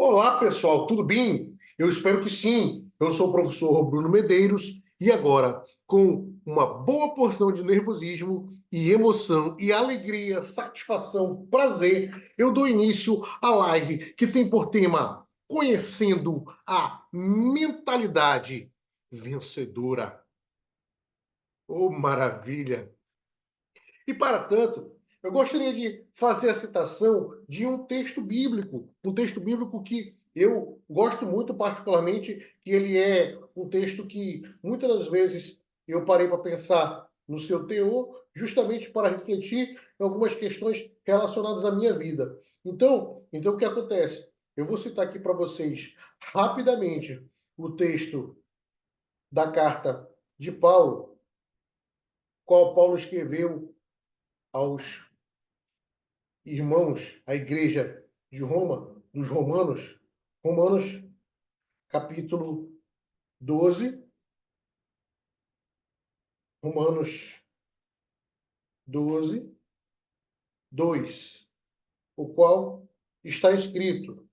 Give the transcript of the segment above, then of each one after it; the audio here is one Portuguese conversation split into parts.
Olá, pessoal, tudo bem? Eu espero que sim. Eu sou o professor Bruno Medeiros e agora, com uma boa porção de nervosismo e emoção e alegria, satisfação, prazer, eu dou início à live que tem por tema Conhecendo a Mentalidade Vencedora. Oh, maravilha! E, para tanto, eu gostaria de fazer a citação de um texto bíblico que eu gosto muito, particularmente, que ele é um texto que, muitas das vezes, eu parei para pensar no seu teor, justamente para refletir em algumas questões relacionadas à minha vida. Então o que acontece? Eu vou citar aqui para vocês, rapidamente, o texto da carta de Paulo, qual Paulo escreveu aos irmãos, a igreja de Roma, dos Romanos, Romanos capítulo 12, Romanos 12, 2, o qual está escrito: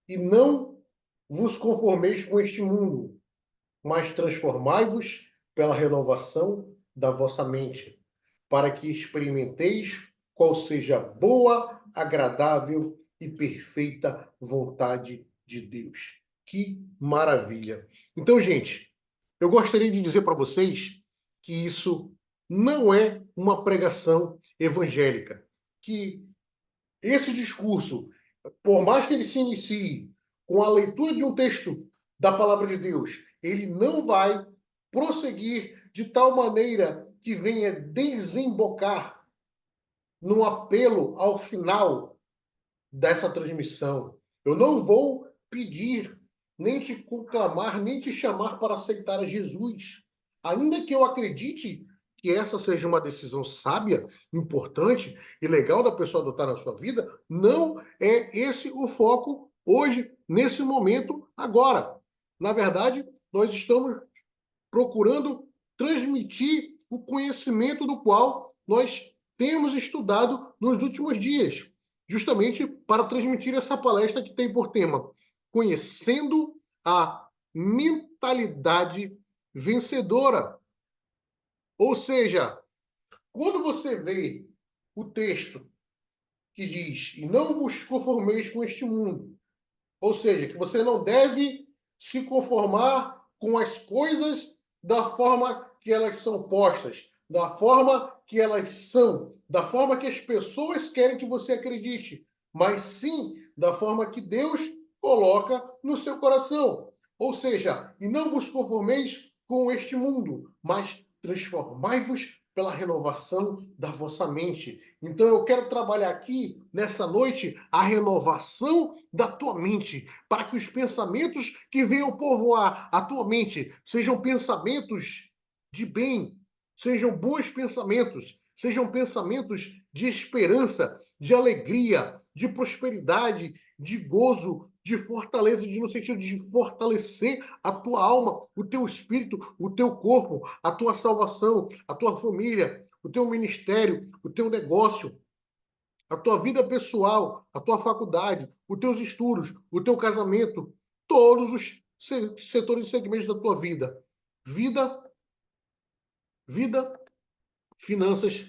E não vos conformeis com este mundo, mas transformai-vos pela renovação da vossa mente, para que experimenteis qual seja a boa, agradável e perfeita vontade de Deus. Que maravilha! Então, gente, eu gostaria de dizer para vocês que isso não é uma pregação evangélica, que esse discurso, por mais que ele se inicie com a leitura de um texto da palavra de Deus, ele não vai prosseguir de tal maneira que venha desembocar num apelo ao final dessa transmissão. Eu não vou pedir, nem te conclamar, nem te chamar para aceitar a Jesus. Ainda que eu acredite que essa seja uma decisão sábia, importante e legal da pessoa adotar na sua vida, não é esse o foco hoje, nesse momento, agora. Na verdade, nós estamos procurando transmitir o conhecimento do qual nós temos estudado nos últimos dias, justamente para transmitir essa palestra que tem por tema Conhecendo a Mentalidade Vencedora. Ou seja, quando você vê o texto que diz: E não vos conformeis com este mundo, ou seja, que você não deve se conformar com as coisas da forma que elas são postas, da forma que elas são, da forma que as pessoas querem que você acredite, mas sim da forma que Deus coloca no seu coração. Ou seja, e não vos conformeis com este mundo, mas transformai-vos pela renovação da vossa mente. Então eu quero trabalhar aqui, nessa noite, a renovação da tua mente, para que os pensamentos que venham povoar a tua mente sejam pensamentos de bem, sejam bons pensamentos, sejam pensamentos de esperança, de alegria, de prosperidade, de gozo, de fortaleza, no sentido de fortalecer a tua alma, o teu espírito, o teu corpo, a tua salvação, a tua família, o teu ministério, o teu negócio, a tua vida pessoal, a tua faculdade, os teus estudos, o teu casamento, todos os setores e segmentos da tua vida. Vida, vida, finanças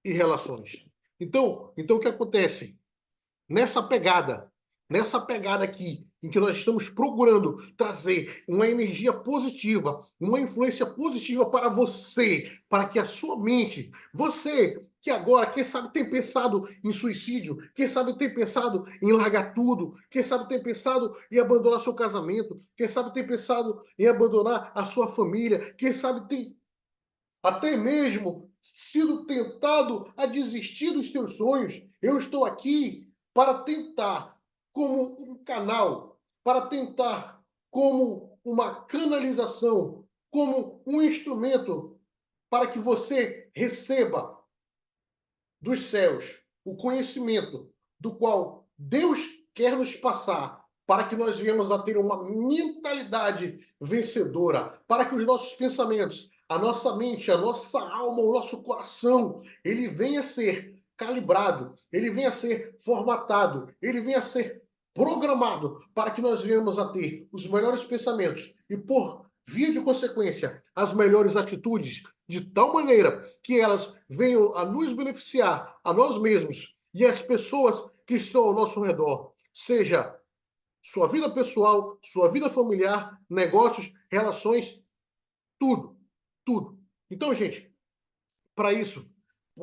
e relações. Então o que acontece? Nessa pegada aqui, em que nós estamos procurando trazer uma energia positiva, uma influência positiva para você, para que a sua mente, você que agora, quem sabe tem pensado em suicídio, quem sabe tem pensado em largar tudo, quem sabe tem pensado em abandonar seu casamento, quem sabe tem pensado em abandonar a sua família, quem sabe tem até mesmo sido tentado a desistir dos seus sonhos, eu estou aqui para tentar, como um canal, para tentar, como uma canalização, como um instrumento para que você receba dos céus o conhecimento do qual Deus quer nos passar, para que nós venhamos a ter uma mentalidade vencedora, para que os nossos pensamentos, a nossa mente, a nossa alma, o nosso coração, ele venha a ser calibrado, ele venha a ser formatado, ele venha a ser programado para que nós venhamos a ter os melhores pensamentos e, por via de consequência, as melhores atitudes, de tal maneira que elas venham a nos beneficiar, a nós mesmos e as pessoas que estão ao nosso redor, seja sua vida pessoal, sua vida familiar, negócios, relações, tudo, tudo. Então, gente, para isso,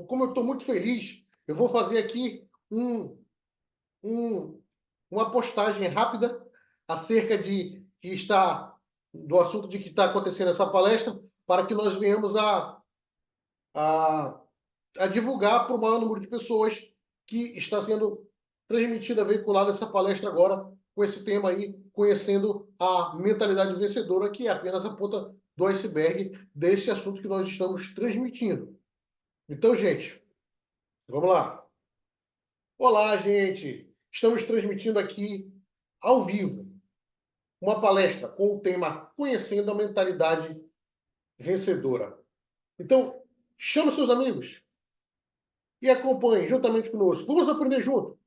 como eu estou muito feliz, eu vou fazer aqui um, uma postagem rápida acerca do assunto de que está acontecendo essa palestra, para que nós venhamos a, a divulgar para o maior número de pessoas que está sendo transmitida, veiculada essa palestra agora, com esse tema aí, conhecendo a mentalidade vencedora, que é apenas a ponta do iceberg desse assunto que nós estamos transmitindo. Então, gente, vamos lá. Olá, gente! Estamos transmitindo aqui, ao vivo, uma palestra com o tema Conhecendo a Mentalidade Vencedora. Então, chame seus amigos e acompanhe juntamente conosco. Vamos aprender junto.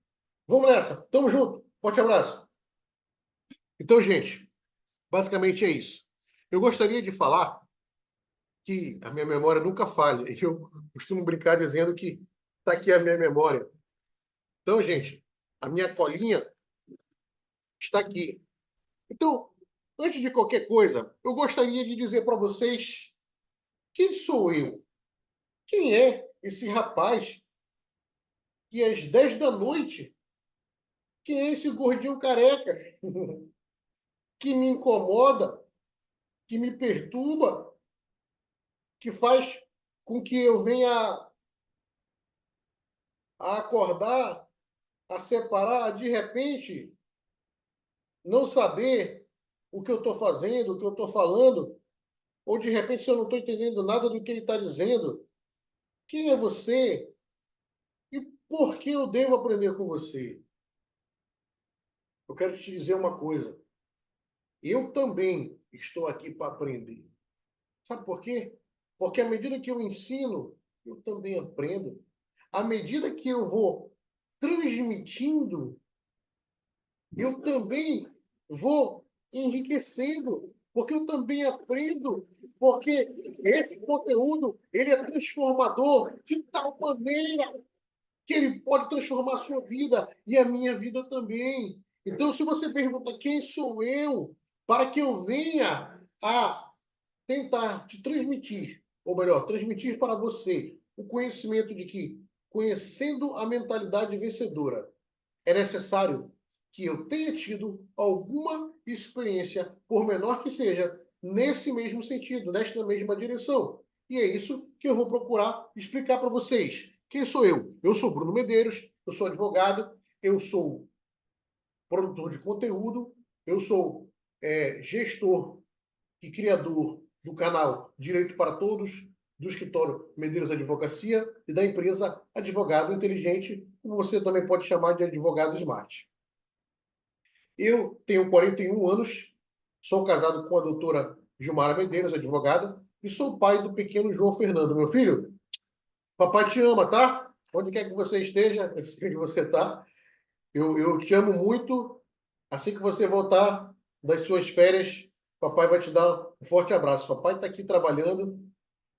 Vamos nessa. Tamo junto. Forte abraço. Então, gente, basicamente é isso. Eu gostaria de falar que a minha memória nunca falha. Eu costumo brincar dizendo que está aqui a minha memória. Então, gente, a minha colinha está aqui. Então, antes de qualquer coisa, eu gostaria de dizer para vocês quem sou eu? Quem é esse rapaz que às 10 da noite, quem é esse gordinho careca que me incomoda, que me perturba, que faz com que eu venha a acordar, a separar, de repente, não saber o que eu estou fazendo, o que eu estou falando, ou de repente, se eu não estou entendendo nada do que ele está dizendo. Quem é você? E por que eu devo aprender com você? Eu quero te dizer uma coisa. Eu também estou aqui para aprender. Sabe por quê? Porque à medida que eu ensino, eu também aprendo. À medida que eu vou transmitindo, eu também vou enriquecendo, porque eu também aprendo, porque esse conteúdo ele é transformador de tal maneira que ele pode transformar a sua vida e a minha vida também. Então, se você pergunta quem sou eu, para que eu venha a tentar te transmitir, ou melhor, transmitir para você o conhecimento de que, conhecendo a mentalidade vencedora, é necessário que eu tenha tido alguma experiência, por menor que seja, nesse mesmo sentido, nesta mesma direção. E é isso que eu vou procurar explicar para vocês. Quem sou eu? Eu sou Bruno Medeiros, eu sou advogado, eu sou produtor de conteúdo, eu sou gestor e criador do canal Direito para Todos, do escritório Medeiros Advocacia e da empresa Advogado Inteligente, como você também pode chamar de Advogado Smart. Eu tenho 41 anos, sou casado com a doutora Gilmara Medeiros, advogada, e sou pai do pequeno João Fernando. Meu filho, papai te ama, tá? Onde quer que você esteja, eu sei onde você está. Eu te amo muito. Assim que você voltar das suas férias, papai vai te dar um forte abraço. Papai está aqui trabalhando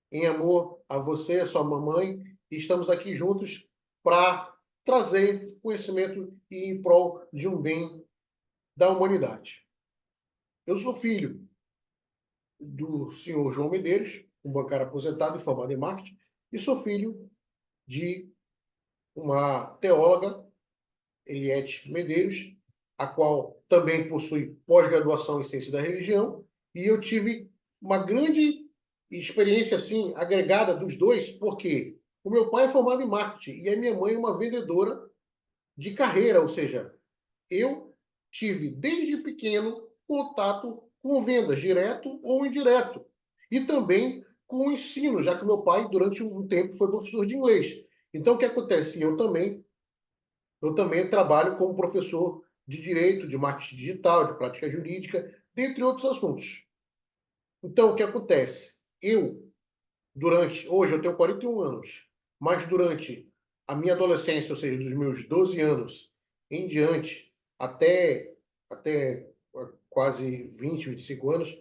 em amor a você, a sua mamãe, e estamos aqui juntos para trazer conhecimento e em prol de um bem da humanidade. Eu sou filho do senhor João Medeiros, um bancário aposentado e formado em marketing, e sou filho de uma teóloga, Eliette Medeiros, a qual também possui pós-graduação em ciência da religião, e eu tive uma grande experiência assim agregada dos dois, porque o meu pai é formado em marketing e a minha mãe é uma vendedora de carreira, ou seja, eu tive desde pequeno contato com vendas, direto ou indireto, e também com o ensino, já que meu pai durante um tempo foi professor de inglês. Então o que acontece? Eu também trabalho como professor de direito, de marketing digital, de prática jurídica, dentre outros assuntos. Então, o que acontece? Hoje eu tenho 41 anos, mas durante a minha adolescência, ou seja, dos meus 12 anos em diante, até quase 20, 25 anos,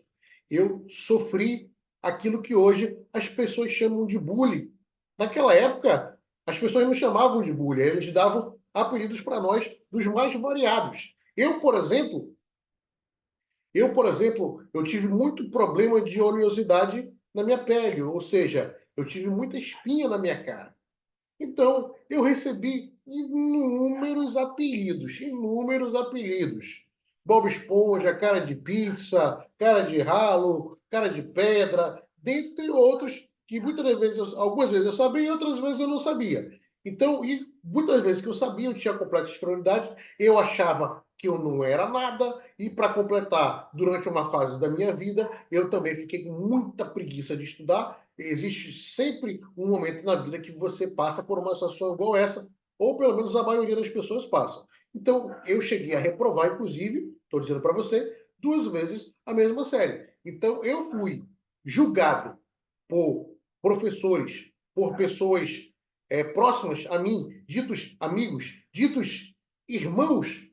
eu sofri aquilo que hoje as pessoas chamam de bullying. Naquela época, as pessoas não chamavam de bullying, eles davam apelidos para nós dos mais variados. Eu tive muito problema de oleosidade na minha pele, ou seja, eu tive muita espinha na minha cara. Então, eu recebi inúmeros apelidos. Bob Esponja, cara de pizza, cara de ralo, cara de pedra, dentre outros que algumas vezes eu sabia e outras vezes eu não sabia. Então, e muitas vezes que eu sabia, eu tinha completa inferioridade, eu achava que eu não era nada, e para completar, durante uma fase da minha vida, eu também fiquei com muita preguiça de estudar. Existe sempre um momento na vida que você passa por uma situação igual essa, ou pelo menos a maioria das pessoas passam. Então, eu cheguei a reprovar, inclusive, estou dizendo para você, 2 vezes a mesma série. Então, eu fui julgado por professores, por pessoas próximas a mim, ditos amigos, ditos irmãos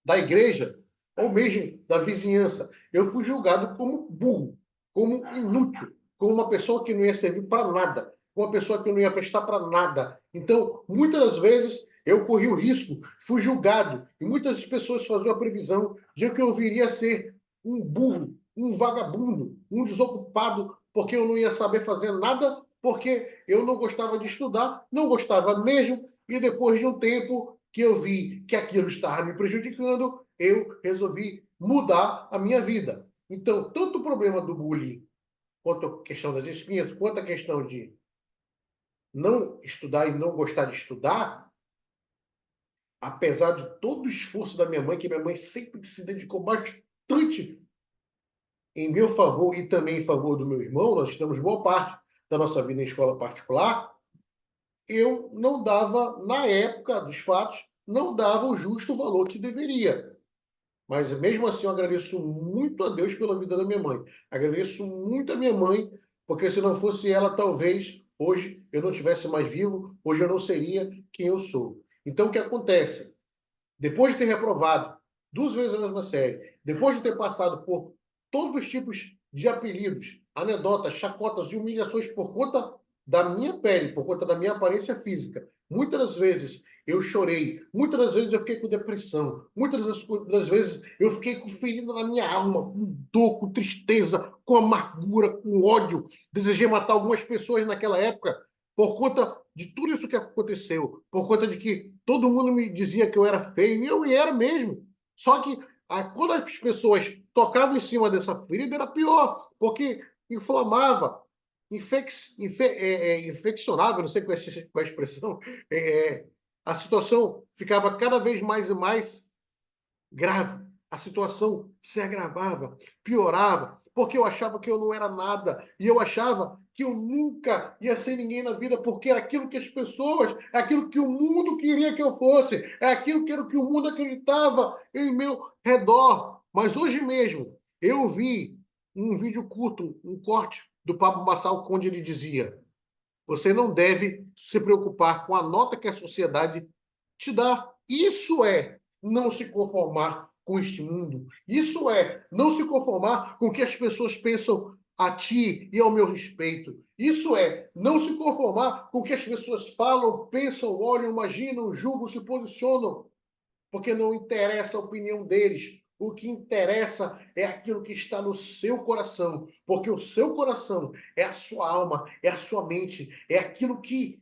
da igreja, ou mesmo da vizinhança. Eu fui julgado como burro, como inútil, como uma pessoa que não ia servir para nada, como uma pessoa que não ia prestar para nada. Então, muitas das vezes, eu corri o risco, fui julgado, e muitas pessoas faziam a previsão de que eu viria a ser um burro, um vagabundo, um desocupado, porque eu não ia saber fazer nada, porque eu não gostava de estudar, não gostava mesmo, e depois de um tempo que eu vi que aquilo estava me prejudicando, eu resolvi mudar a minha vida. Então, tanto o problema do bullying, quanto a questão das espinhas, quanto a questão de não estudar e não gostar de estudar, apesar de todo o esforço da minha mãe, que minha mãe sempre se dedicou bastante em meu favor e também em favor do meu irmão, nós estamos boa parte da nossa vida em escola particular, eu não dava, na época dos fatos, não dava o justo valor que deveria. Mas mesmo assim, eu agradeço muito a Deus pela vida da minha mãe. Agradeço muito a minha mãe, porque se não fosse ela, talvez hoje eu não estivesse mais vivo, hoje eu não seria quem eu sou. Então, o que acontece? Depois de ter reprovado 2 vezes a mesma série, depois de ter passado por todos os tipos de apelidos, anedotas, chacotas e humilhações por conta da minha pele, por conta da minha aparência física, muitas das vezes eu chorei, muitas das vezes eu fiquei com depressão, muitas das vezes eu fiquei com ferida na minha alma, com dor, com tristeza, com amargura, com ódio. Desejei matar algumas pessoas naquela época por conta de tudo isso que aconteceu, por conta de que todo mundo me dizia que eu era feio, e eu era mesmo. Só que quando as pessoas tocavam em cima dessa ferida, era pior, porque inflamava, infeccionava, não sei qual é a expressão, é, a situação ficava cada vez mais e mais grave. A situação se agravava, piorava, porque eu achava que eu não era nada, e eu achava que eu nunca ia ser ninguém na vida, porque era aquilo que as pessoas, é aquilo que o mundo queria que eu fosse, é aquilo que era o que o mundo acreditava em meu redor. Mas hoje mesmo, eu vi um vídeo curto, um corte do Pablo Marçal, onde ele dizia: você não deve se preocupar com a nota que a sociedade te dá. Isso é não se conformar com este mundo. Isso é não se conformar com o que as pessoas pensam a ti e ao meu respeito. Isso é não se conformar com o que as pessoas falam, pensam, olham, imaginam, julgam, se posicionam, porque não interessa a opinião deles. O que interessa é aquilo que está no seu coração, porque o seu coração é a sua alma, é a sua mente, é aquilo que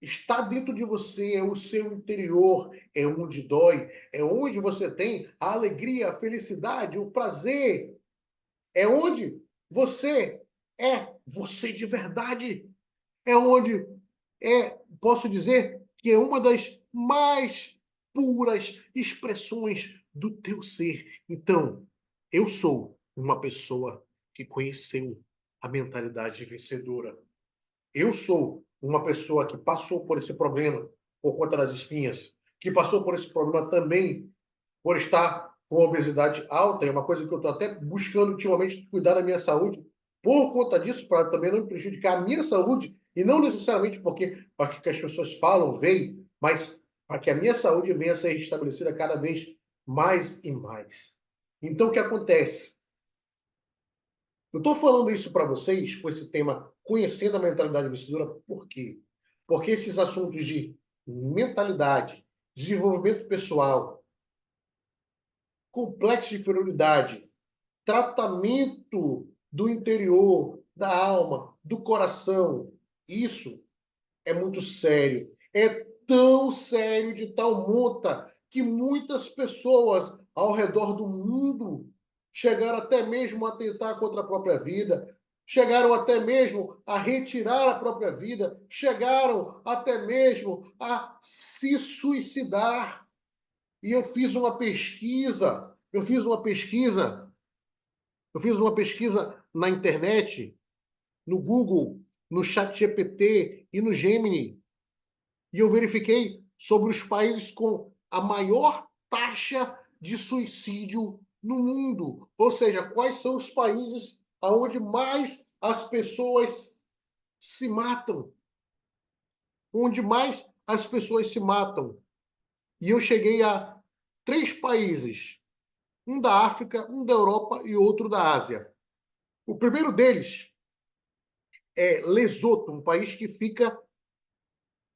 está dentro de você, é o seu interior, é onde dói, é onde você tem a alegria, a felicidade, o prazer, é onde você é você de verdade, é onde posso dizer que é uma das mais puras expressões do teu ser. Então, eu sou uma pessoa que conheceu a mentalidade vencedora. Eu sou uma pessoa que passou por esse problema por conta das espinhas, que passou por esse problema também por estar com obesidade alta, é uma coisa que eu estou até buscando ultimamente cuidar da minha saúde, por conta disso, para também não prejudicar a minha saúde, e não necessariamente porque que as pessoas falam, veem, mas para que a minha saúde venha a ser restabelecida cada vez mais e mais. Então, o que acontece? Eu estou falando isso para vocês, com esse tema, conhecendo a mentalidade vencedora, por quê? Porque esses assuntos de mentalidade, desenvolvimento pessoal, complexo de inferioridade, tratamento do interior, da alma, do coração, isso é muito sério. É tão sério de tal monta que muitas pessoas ao redor do mundo chegaram até mesmo a tentar contra a própria vida, chegaram até mesmo a retirar a própria vida, chegaram até mesmo a se suicidar. E eu fiz uma pesquisa na internet, no Google, no ChatGPT e no Gemini, e eu verifiquei sobre os países com a maior taxa de suicídio no mundo. Ou seja, quais são os países onde mais as pessoas se matam. Onde mais as pessoas se matam. E eu cheguei a 3 países. Um da África, um da Europa e outro da Ásia. O primeiro deles é Lesoto, um país que fica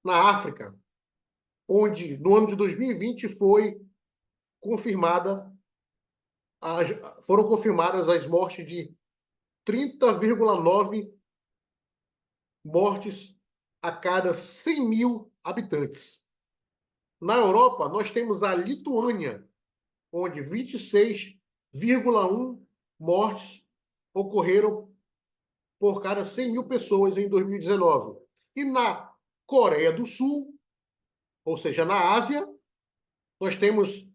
na África, onde no ano de 2020 confirmada foram confirmadas as mortes de 30,9 mortes a cada 100 mil habitantes. Na Europa, nós temos a Lituânia, onde 26,1 mortes ocorreram por cada 100 mil pessoas em 2019. E na Coreia do Sul, ou seja, na Ásia, nós temos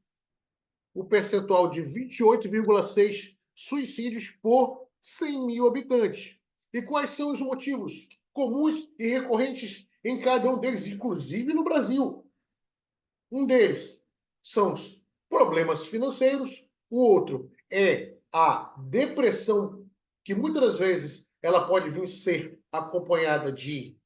o percentual de 28,6 suicídios por 100 mil habitantes. E quais são os motivos comuns e recorrentes em cada um deles, inclusive no Brasil? Um deles são os problemas financeiros, o outro é a depressão, que muitas das vezes ela pode vir ser acompanhada de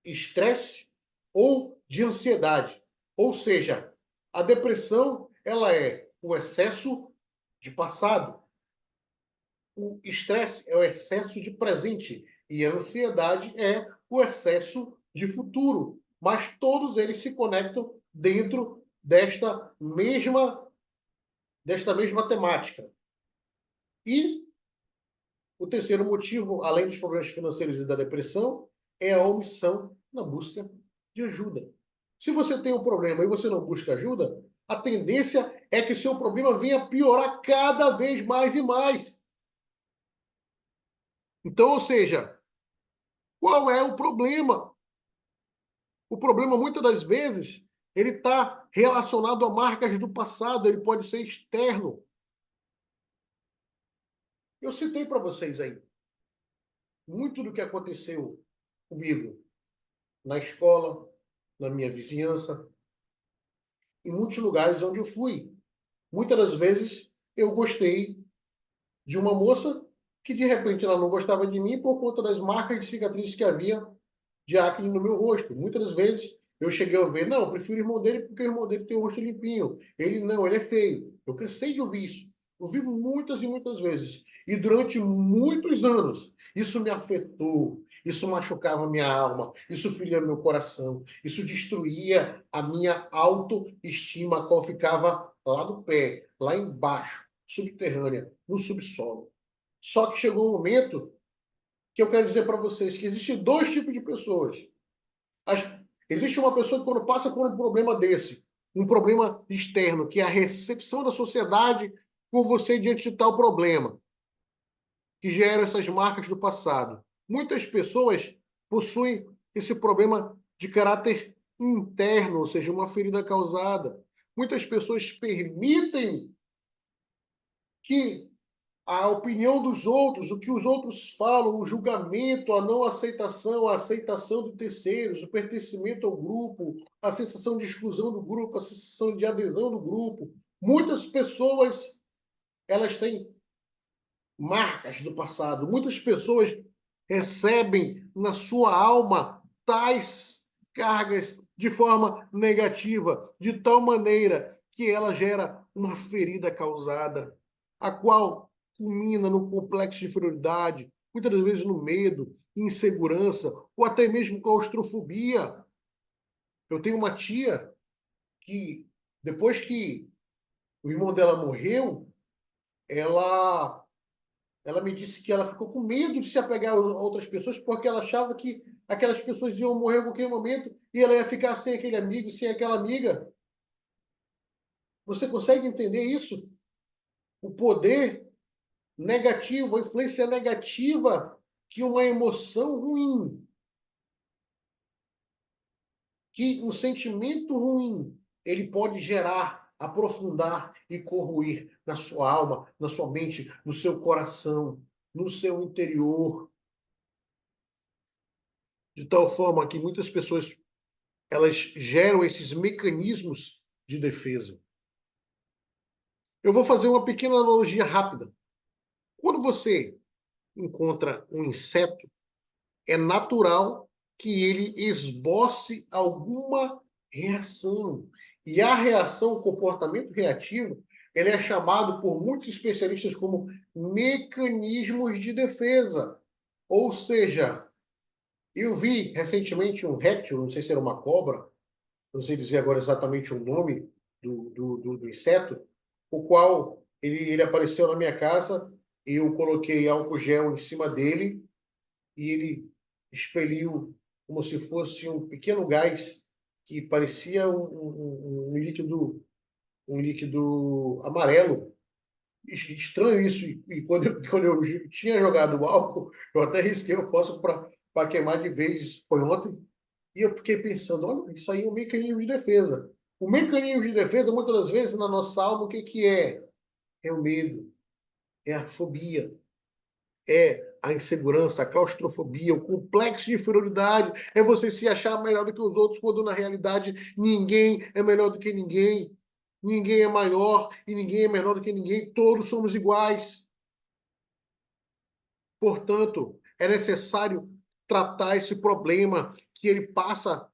estresse ou de ansiedade. Ou seja, a depressão ela é o excesso de passado. O estresse é o excesso de presente e a ansiedade é o excesso de futuro. Mas todos eles se conectam dentro desta mesma temática. E o terceiro motivo, além dos problemas financeiros e da depressão, é a omissão na busca de ajuda. Se você tem um problema e você não busca ajuda, a tendência é que seu problema venha piorar cada vez mais e mais. Então, ou seja, qual é o problema? O problema, muitas das vezes, ele está relacionado a marcas do passado, ele pode ser externo. Eu citei para vocês aí muito do que aconteceu comigo na escola, na minha vizinhança, em muitos lugares onde eu fui. Muitas das vezes eu gostei de uma moça que de repente ela não gostava de mim por conta das marcas de cicatrizes que havia de acne no meu rosto. Muitas das vezes eu cheguei a ver, não, eu prefiro o irmão dele porque o irmão dele tem o rosto limpinho. Ele não, ele é feio. Eu cansei de ouvir isso. Ouvi muitas e muitas vezes. E durante muitos anos, isso me afetou, isso machucava a minha alma, isso feria meu coração, isso destruía a minha autoestima, a qual ficava lá no pé, lá embaixo, subterrânea, no subsolo. Só que chegou um momento que eu quero dizer para vocês que existem 2 tipos de pessoas. As, existe uma pessoa que quando passa por um problema desse, um problema externo, que é a recepção da sociedade por você diante de tal problema, que geram essas marcas do passado. Muitas pessoas possuem esse problema de caráter interno, ou seja, uma ferida causada. Muitas pessoas permitem que a opinião dos outros, o que os outros falam, o julgamento, a não aceitação, a aceitação de terceiros, o pertencimento ao grupo, a sensação de exclusão do grupo, a sensação de adesão do grupo. Muitas pessoas, elas têm marcas do passado. Muitas pessoas recebem na sua alma tais cargas de forma negativa, de tal maneira que ela gera uma ferida causada, a qual culmina no complexo de inferioridade, muitas das vezes no medo, insegurança, ou até mesmo claustrofobia. Eu tenho uma tia que, depois que o irmão dela morreu, ela ela me disse que ela ficou com medo de se apegar a outras pessoas porque ela achava que aquelas pessoas iam morrer em qualquer momento e ela ia ficar sem aquele amigo, sem aquela amiga. Você consegue entender isso? O poder negativo, a influência negativa que uma emoção ruim, que um sentimento ruim, ele pode gerar, aprofundar e corroer na sua alma, na sua mente, no seu coração, no seu interior, de tal forma que muitas pessoas elas geram esses mecanismos de defesa. Eu vou fazer uma pequena analogia rápida. Quando você encontra um inseto, é natural que ele esboce alguma reação. E a reação, o comportamento reativo, ele é chamado por muitos especialistas como mecanismos de defesa. Ou seja, eu vi recentemente um réptil, não sei se era uma cobra, não sei dizer agora exatamente o nome do inseto, o qual ele apareceu na minha casa, eu coloquei álcool gel em cima dele e ele expeliu como se fosse um pequeno gás que parecia um líquido amarelo. Estranho isso. E quando eu tinha jogado o álcool, eu até risquei o fósforo para queimar de vez. Foi ontem. E eu fiquei pensando, olha, isso aí é um mecanismo de defesa. O mecanismo de defesa, muitas das vezes, na nossa alma, o que, que é? É o medo, é a fobia, é a insegurança, a claustrofobia, o complexo de inferioridade, é você se achar melhor do que os outros, quando na realidade ninguém é melhor do que ninguém, ninguém é maior e ninguém é menor do que ninguém, todos somos iguais. Portanto, é necessário tratar esse problema que ele passa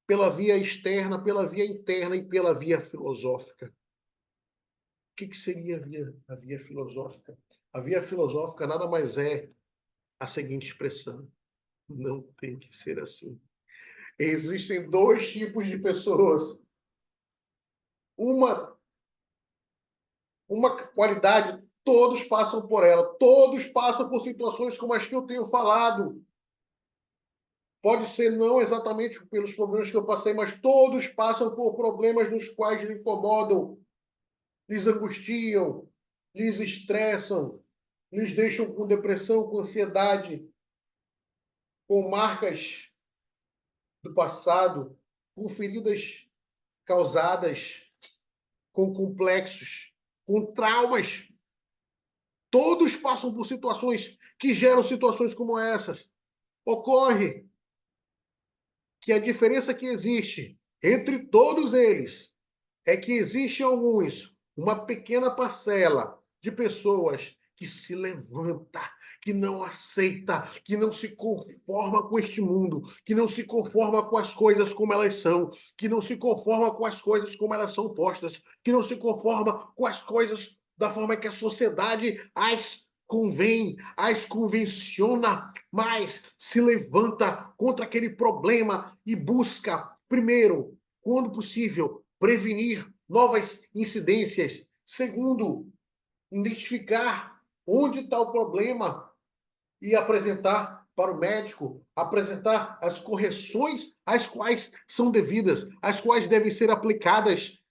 pela via externa, pela via interna e pela via filosófica. O que seria a via filosófica? A via filosófica nada mais é a seguinte expressão: não tem que ser assim. Existem dois tipos de pessoas. Uma, uma qualidade, todos passam por ela, todos passam por situações como as que eu tenho falado. Pode ser não exatamente pelos problemas que eu passei, mas todos passam por problemas nos quais lhe incomodam, lhes angustiam, lhes estressam, lhes deixam com depressão, com ansiedade, com marcas do passado, com feridas causadas, com complexos, com traumas. Todos passam por situações que geram situações como essas. Ocorre que a diferença que existe entre todos eles é que existe alguns, uma pequena parcela de pessoas que se levanta, que não aceita, que não se conforma com este mundo, que não se conforma com as coisas como elas são, que não se conforma com as coisas como elas são postas, que não se conforma com as coisas da forma que a sociedade as convém, as convenciona, mas se levanta contra aquele problema e busca, primeiro, quando possível, prevenir novas incidências. Segundo, identificar onde está o problema e apresentar para o médico, apresentar as correções as quais são devidas, as quais devem ser aplicadas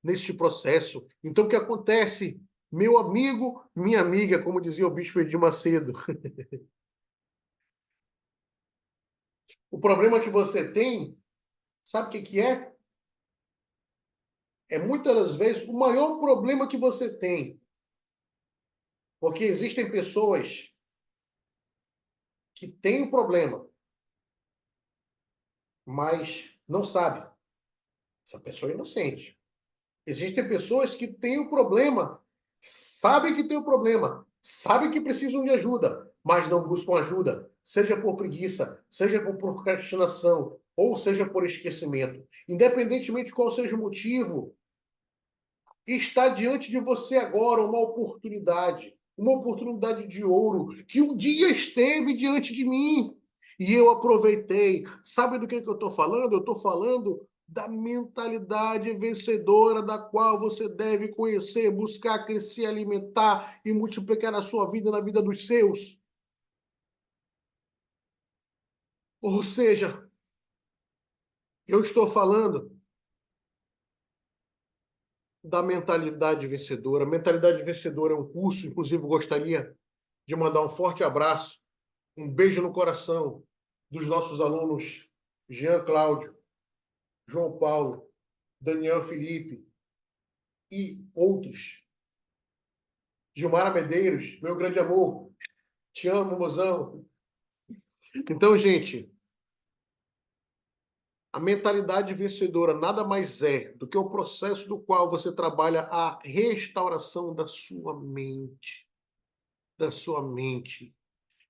neste processo. Então, o que acontece? Meu amigo, minha amiga, como dizia o bispo Edir Macedo, o problema que você tem, sabe o que é? É muitas das vezes o maior problema que você tem. Porque existem pessoas que têm o problema, mas não sabem. Essa pessoa é inocente. Existem pessoas que têm o problema, sabem que têm o problema, sabem que precisam de ajuda, mas não buscam ajuda, seja por preguiça, seja por procrastinação, ou seja por esquecimento. Independentemente de qual seja o motivo, está diante de você agora uma oportunidade de ouro, que um dia esteve diante de mim, e eu aproveitei. Sabe do que eu estou falando? Eu estou falando da mentalidade vencedora, da qual você deve conhecer, buscar, crescer, alimentar e multiplicar na sua vida e na vida dos seus. Ou seja, eu estou falando da mentalidade vencedora. Mentalidade vencedora é um curso, inclusive gostaria de mandar um forte abraço, um beijo no coração dos nossos alunos Jean Cláudio, João Paulo, Daniel Felipe e outros. Gilmara Medeiros, meu grande amor, te amo, mozão. Então, gente, a mentalidade vencedora nada mais é do que o processo do qual você trabalha a restauração da sua mente. Da sua mente.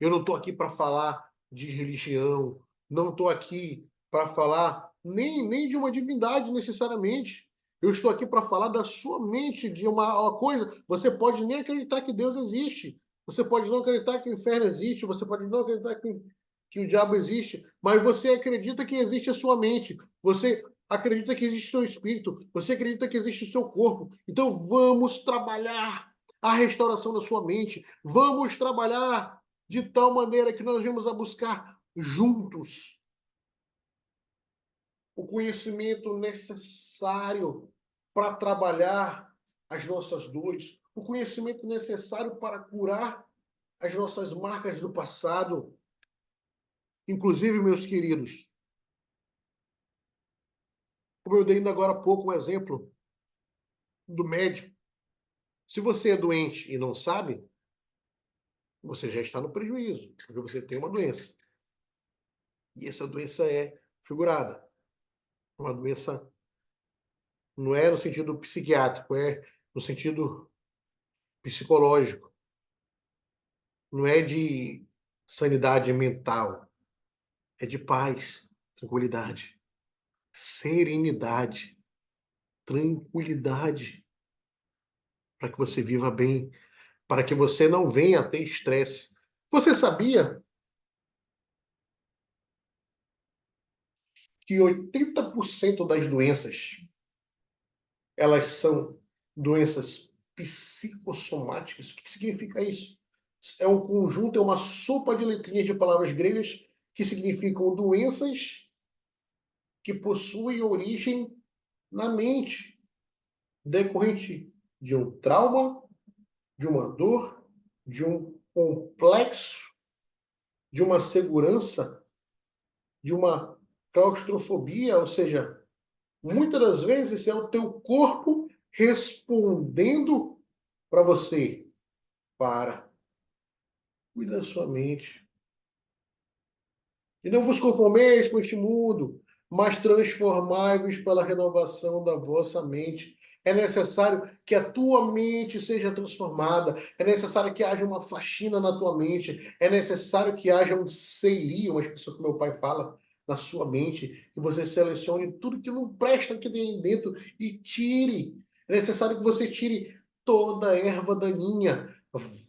Eu não estou aqui para falar de religião, não estou aqui para falar nem de uma divindade necessariamente. Eu estou aqui para falar da sua mente, de uma coisa. Você pode nem acreditar que Deus existe. Você pode não acreditar que o inferno existe. Você pode não acreditar que o diabo existe. Mas você acredita que existe a sua mente. Você acredita que existe o seu espírito. Você acredita que existe o seu corpo. Então vamos trabalhar a restauração da sua mente. Vamos trabalhar de tal maneira que nós vamos a buscar juntos o conhecimento necessário para trabalhar as nossas dores, o conhecimento necessário para curar as nossas marcas do passado. Inclusive, meus queridos, como eu dei ainda agora há pouco um exemplo do médico, se você é doente e não sabe, você já está no prejuízo, porque você tem uma doença. E essa doença é figurada, uma doença não é no sentido psiquiátrico, é no sentido psicológico. Não é de sanidade mental, é de paz, tranquilidade, serenidade, tranquilidade, para que você viva bem, para que você não venha a ter estresse. Você sabia que 80% das doenças, elas são doenças psicossomáticas? O que significa isso? É um conjunto, é uma sopa de letrinhas de palavras gregas que significam doenças que possuem origem na mente, decorrente de um trauma, de uma dor, de um complexo, de uma segurança, de uma claustrofobia, ou seja, muitas das vezes é o teu corpo respondendo para você. Cuida da sua mente. E não vos conformeis com este mundo, mas transformai-vos pela renovação da vossa mente. É necessário que a tua mente seja transformada. É necessário que haja uma faxina na tua mente. É necessário que haja um seirio, uma expressão que meu pai fala, na sua mente. Que você selecione tudo que não presta aqui dentro e tire. É necessário que você tire toda a erva daninha.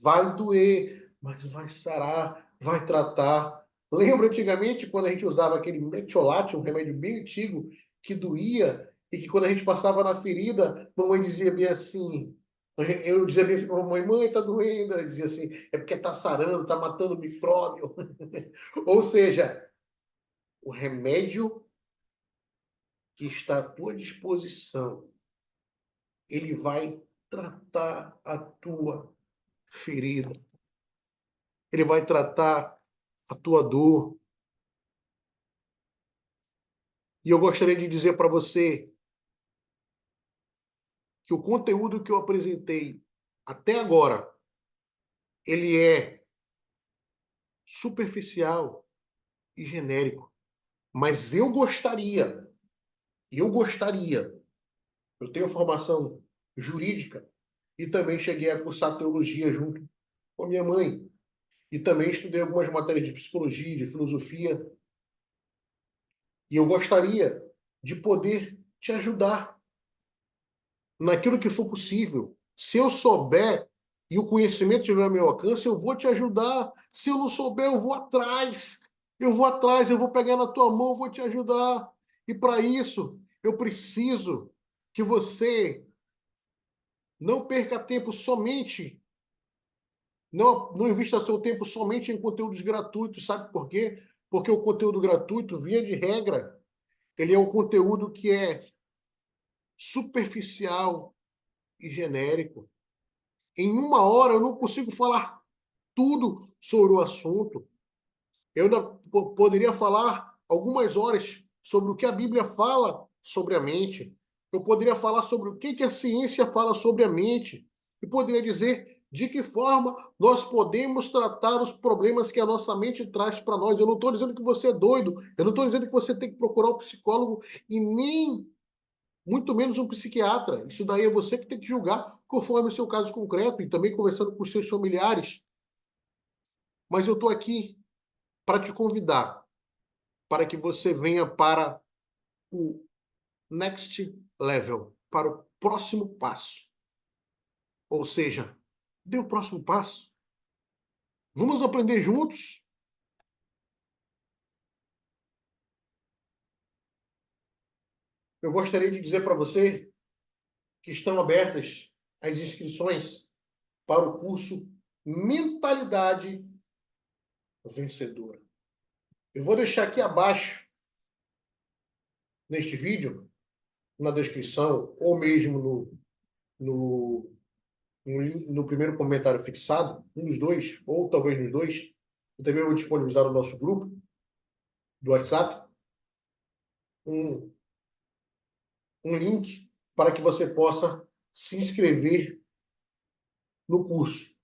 Vai doer, mas vai sarar, vai tratar. Lembra antigamente quando a gente usava aquele metiolate, um remédio bem antigo, que doía, e que quando a gente passava na ferida, mamãe dizia bem assim, eu dizia bem assim para a mamãe, mãe, tá doendo. Ela dizia assim, é porque tá sarando, tá matando micróbio. Ou seja, o remédio que está à tua disposição, ele vai tratar a tua ferida. Ele vai tratar a tua dor. E eu gostaria de dizer para você que o conteúdo que eu apresentei até agora, ele é superficial e genérico. Mas eu tenho formação jurídica e também cheguei a cursar teologia junto com a minha mãe. e também estudei algumas matérias de psicologia, de filosofia, e eu gostaria de poder te ajudar naquilo que for possível. Se eu souber e o conhecimento estiver ao meu alcance, eu vou te ajudar. Se eu não souber, eu vou atrás. Eu vou atrás, eu vou pegar na tua mão, vou te ajudar. E para isso, eu preciso que você não perca tempo somente, não invista seu tempo somente em conteúdos gratuitos. Sabe por quê? Porque o conteúdo gratuito, via de regra, ele é um conteúdo que é superficial e genérico. Em uma hora eu não consigo falar tudo sobre o assunto. Eu ainda poderia falar algumas horas sobre o que a Bíblia fala sobre a mente. Eu poderia falar sobre o que a ciência fala sobre a mente. E poderia dizer de que forma nós podemos tratar os problemas que a nossa mente traz para nós. Eu não estou dizendo que você é doido. Eu não estou dizendo que você tem que procurar um psicólogo e nem muito menos um psiquiatra. Isso daí é você que tem que julgar conforme o seu caso concreto e também conversando com os seus familiares. Mas eu estou aqui para te convidar para que você venha para o next level, para o próximo passo. Ou seja, dê o próximo passo. Vamos aprender juntos? Eu gostaria de dizer para você que estão abertas as inscrições para o curso Mentalidade Vencedora. Eu vou deixar aqui abaixo, neste vídeo, na descrição, ou mesmo no, no primeiro comentário fixado, um dos dois, ou talvez nos dois, eu também vou disponibilizar no nosso grupo do WhatsApp, um, um link para que você possa se inscrever no curso.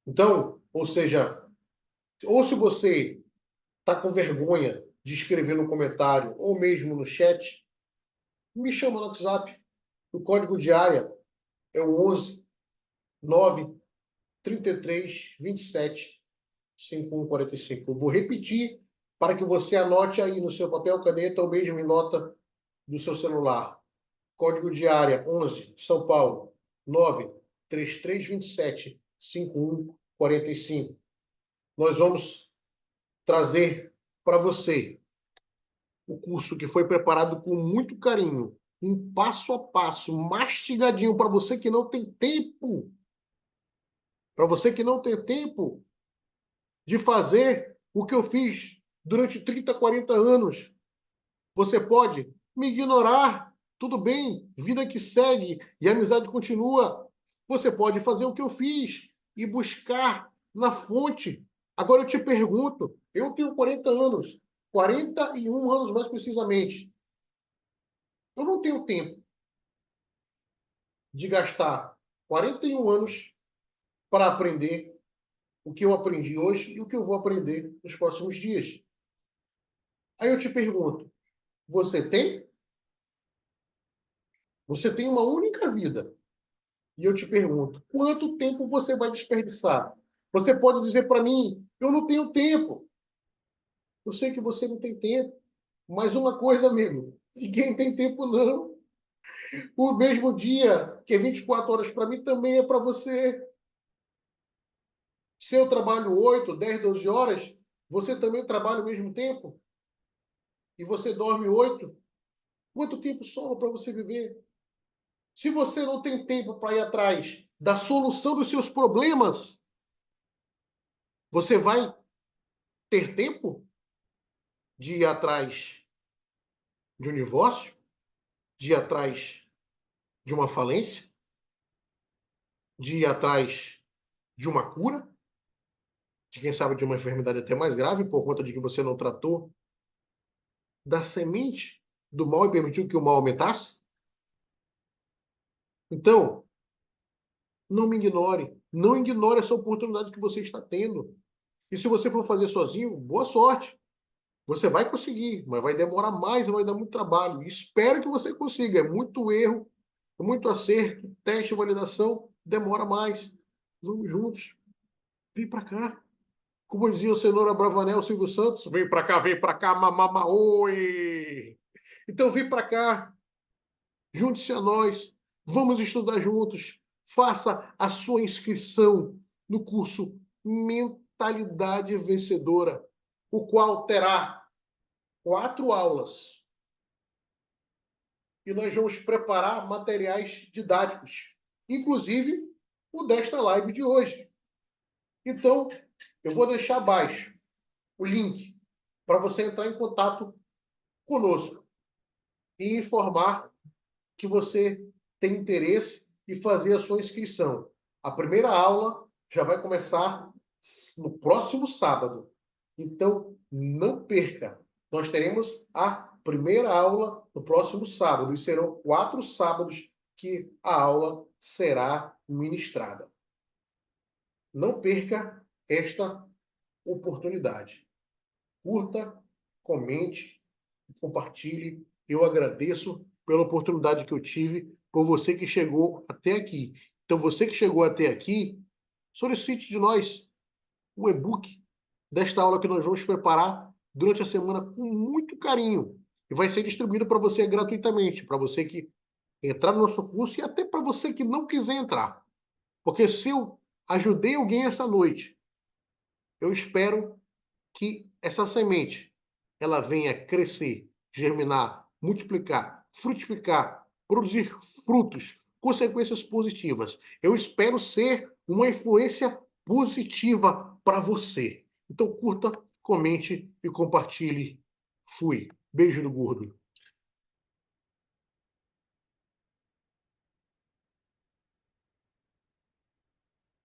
Então, ou seja, ou se você está com vergonha de escrever no comentário ou mesmo no chat, me chama no WhatsApp. O código de área é o 11 9 33 27 5145. Eu vou repetir para que você anote aí no seu papel, caneta ou mesmo em nota do seu celular. Código de área 11, São Paulo, 93327 5145. Nós vamos trazer para você o curso que foi preparado com muito carinho, um passo a passo, mastigadinho, para você que não tem tempo. Para você que não tem tempo de fazer o que eu fiz durante 30, 40 anos. Você pode me ignorar, tudo bem, vida que segue e a amizade continua. Você pode fazer o que eu fiz e buscar na fonte. Agora eu te pergunto, eu tenho 40 anos, 41 anos mais precisamente. Eu não tenho tempo de gastar 41 anos para aprender o que eu aprendi hoje e o que eu vou aprender nos próximos dias. Aí eu te pergunto, você tem? Você tem uma única vida. E eu te pergunto, quanto tempo você vai desperdiçar? Você pode dizer para mim, eu não tenho tempo. Eu sei que você não tem tempo. Mas uma coisa, amigo, ninguém tem tempo, não. O mesmo dia que é 24 horas para mim, também é para você. Se eu trabalho 8, 10, 12 horas, você também trabalha o mesmo tempo? E você dorme 8? Quanto tempo sobra para você viver? Se você não tem tempo para ir atrás da solução dos seus problemas, você vai ter tempo de ir atrás de um divórcio, de ir atrás de uma falência, de ir atrás de uma cura, de quem sabe de uma enfermidade até mais grave, por conta de que você não tratou da semente do mal e permitiu que o mal aumentasse? Então, não me ignore. Não ignore essa oportunidade que você está tendo. E se você for fazer sozinho, boa sorte. Você vai conseguir, mas vai demorar mais, vai dar muito trabalho. E espero que você consiga. É muito erro, é muito acerto, teste, validação, demora mais. Vamos juntos. Vem para cá. Como dizia o Cenoura Bravanel, Silvio Santos, vem para cá, mamama, oi! Então vem para cá, junte-se a nós, vamos estudar juntos, faça a sua inscrição no curso Mentalidade Vencedora, o qual terá 4 aulas. E nós vamos preparar materiais didáticos, inclusive o desta live de hoje. Então, eu vou deixar abaixo o link para você entrar em contato conosco e informar que você tem interesse e fazer a sua inscrição. A primeira aula já vai começar no próximo sábado. Então, não perca. Nós teremos a primeira aula no próximo sábado e serão 4 sábados que a aula será ministrada. Não perca esta oportunidade. Curta, comente, compartilhe. Eu agradeço pela oportunidade que eu tive, por você que chegou até aqui. Então, você que chegou até aqui, solicite de nós o e-book desta aula que nós vamos preparar durante a semana com muito carinho. E vai ser distribuído para você gratuitamente, para você que entrar no nosso curso e até para você que não quiser entrar. Porque se eu ajudei alguém essa noite, eu espero que essa semente ela venha crescer, germinar, multiplicar, frutificar, produzir frutos, consequências positivas. Eu espero ser uma influência positiva para você. Então curta, comente e compartilhe. Fui. Beijo do gordo.